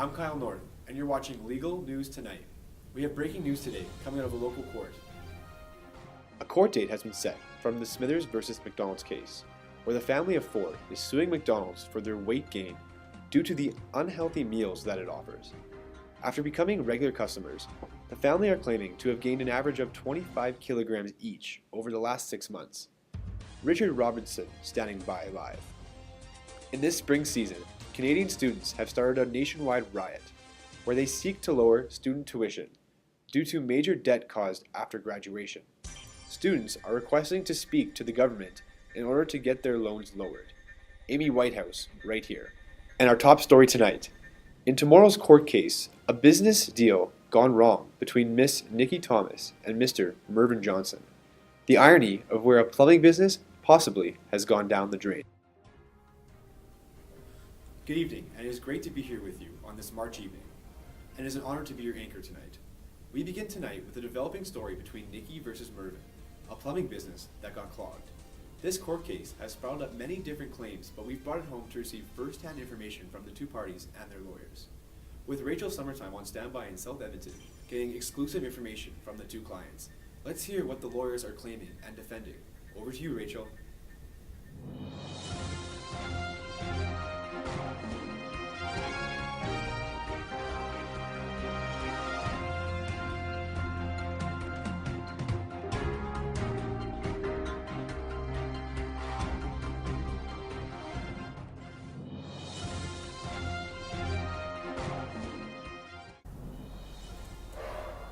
I'm Kyle North, and you're watching Legal News Tonight. We have breaking news today coming out of a local court. A court date has been set from the Smithers versus McDonald's case, where the family of four is suing McDonald's for their weight gain due to the unhealthy meals that it offers. After becoming regular customers, the family are claiming to have gained an average of 25 kilograms each over the last 6 months. Richard Robertson standing by live. In this spring season, Canadian students have started a nationwide riot where they seek to lower student tuition due to major debt caused after graduation. Students are requesting to speak to the government in order to get their loans lowered. Amy Whitehouse, right here. And our top story tonight. In tomorrow's court case, a business deal gone wrong between Miss Nikki Thomas and Mr. Mervin Johnson. The irony of where a plumbing business possibly has gone down the drain. Good evening, and it is great to be here with you on this March evening, and it is an honor to be your anchor tonight. We begin tonight with a developing story between Nikki versus Mervin, a plumbing business that got clogged. This court case has sprouted up many different claims, but we've brought it home to receive first-hand information from the two parties and their lawyers. With Rachel Summertime on standby in South Edmonton, getting exclusive information from the two clients. Let's hear what the lawyers are claiming and defending. Over to you, Rachel.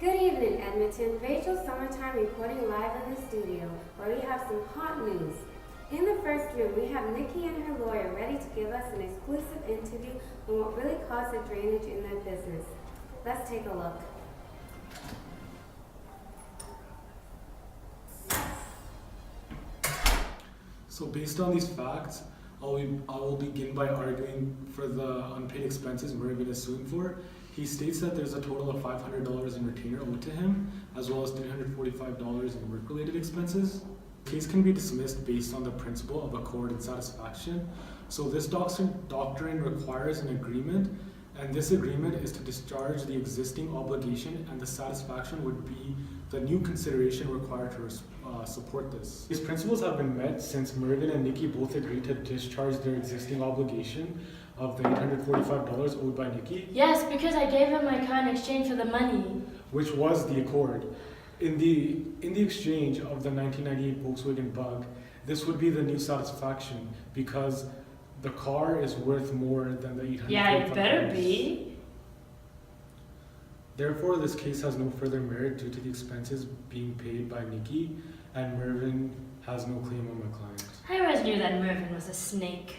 Good evening, Edmonton. Rachel Summertime reporting live in the studio, where we have some hot news. In the first room, we have Nikki and her lawyer ready to give us an exclusive interview on what really caused the drainage in their business. Let's take a look. So based on these facts, I will begin by arguing for the unpaid expenses Mervin is suing for. He states that there's a total of $500 in retainer owed to him, as well as $345 in work-related expenses. The case can be dismissed based on the principle of accord and satisfaction. So this doctrine requires an agreement, and this agreement is to discharge the existing obligation, and the satisfaction would be the new consideration required to support this. These principles have been met since Mervin and Nikki both agreed to discharge their existing obligation of the $845 owed by Nikki. Yes, because I gave him my car in exchange for the money. Which was the accord. In the exchange of the 1998 Volkswagen Bug, this would be the new satisfaction because the car is worth more than the $845. Yeah, it better be. Therefore, this case has no further merit due to the expenses being paid by Nikki, and Mervin has no claim on my client. I always knew that Mervin was a snake.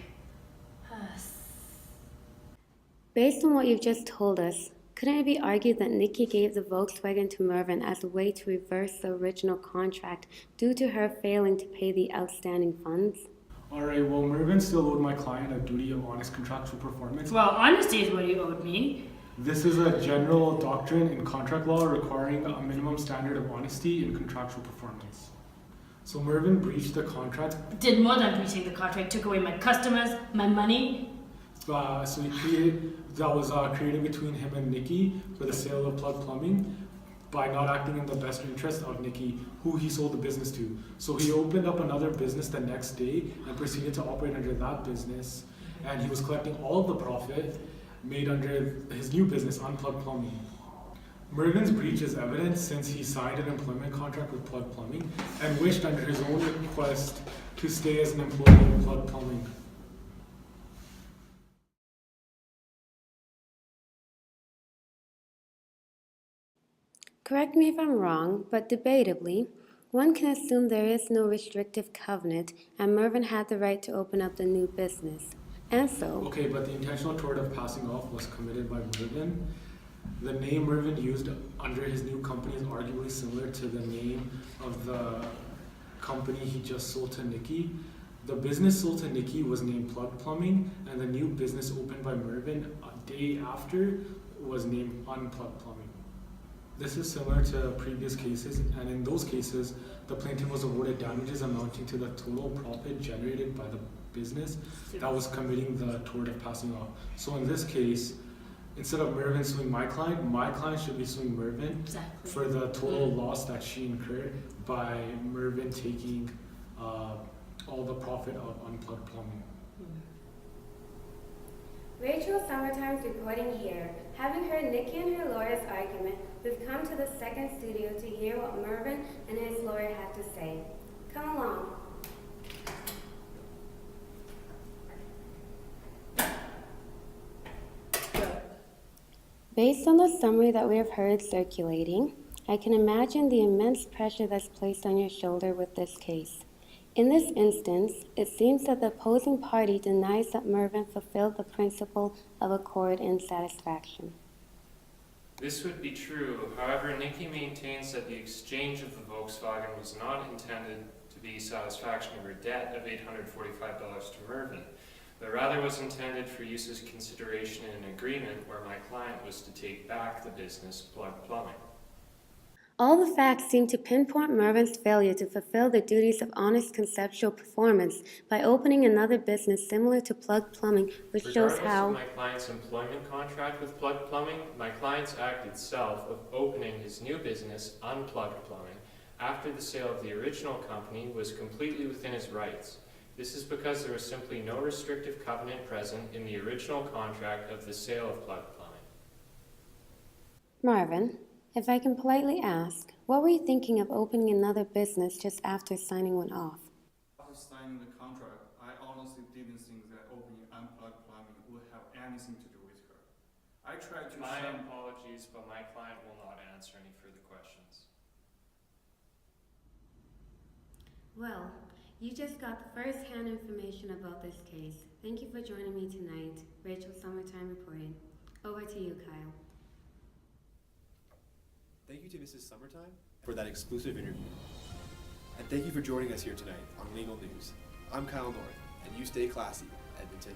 Based on what you've just told us, couldn't it be argued that Nikki gave the Volkswagen to Mervin as a way to reverse the original contract due to her failing to pay the outstanding funds? Alright, well, Mervin still owed my client a duty of honest contractual performance. Well, honesty is what you owed me. This is a general doctrine in contract law requiring a minimum standard of honesty in contractual performance. So Mervin breached the contract. Did more than breaching the contract, took away my customers, my money. So that was created between him and Nikki for the sale of Plug Plumbing by not acting in the best interest of Nikki, who he sold the business to. So he opened up another business the next day and proceeded to operate under that business, and he was collecting all of the profit made under his new business, Unplug Plumbing. Mervin's breach is evident since he signed an employment contract with Plug Plumbing and wished under his own request to stay as an employee of Plug Plumbing. Correct me if I'm wrong, but debatably, one can assume there is no restrictive covenant and Mervin had the right to open up the new business. And so... Okay, but the intentional tort of passing off was committed by Mervin. The name Mervin used under his new company is arguably similar to the name of the company he just sold to Nikki. The business sold to Nikki was named Plug Plumbing, and the new business opened by Mervin a day after was named Unplug Plumbing. This is similar to previous cases, and in those cases, the plaintiff was awarded damages amounting to the total profit generated by the business that was committing the tort of passing off. So in this case, instead of Mervin suing my client should be suing Mervin Exactly. for the total loss that she incurred by Mervin taking all the profit of Unplugged Plumbing. Rachel Summertime's reporting here. Having heard Nikki and her lawyer's argument, we've come to the second studio to hear what Mervin and his lawyer have to say. Come along. Based on the summary that we have heard circulating, I can imagine the immense pressure that's placed on your shoulder with this case. In this instance, it seems that the opposing party denies that Mervin fulfilled the principle of accord and satisfaction. This would be true. However, Nikki maintains that the exchange of the Volkswagen was not intended to be satisfaction of her debt of $845 to Mervin, but rather was intended for use as consideration in an agreement where my client was to take back the business Plug Plumbing. All the facts seem to pinpoint Mervin's failure to fulfill the duties of honest conceptual performance by opening another business similar to Plug Plumbing, which shows Regardless how... of my client's employment contract with Plug Plumbing, my client's act itself of opening his new business, Unplugged Plumbing, after the sale of the original company was completely within his rights. This is because there was simply no restrictive covenant present in the original contract of the sale of Plug Plumbing. Marvin, if I can politely ask, what were you thinking of opening another business just after signing one off? After signing the contract, I honestly didn't think that opening Unplugged Plumbing would have anything to do with her. I tried to My apologies, but my client will not answer any further questions. Well, you just got first-hand information about this case. Thank you for joining me tonight. Rachel Summertime reporting. Over to you, Kyle. Thank you to Mrs. Summertime for that exclusive interview. And thank you for joining us here tonight on Legal News. I'm Kyle North, and you stay classy, Edmonton.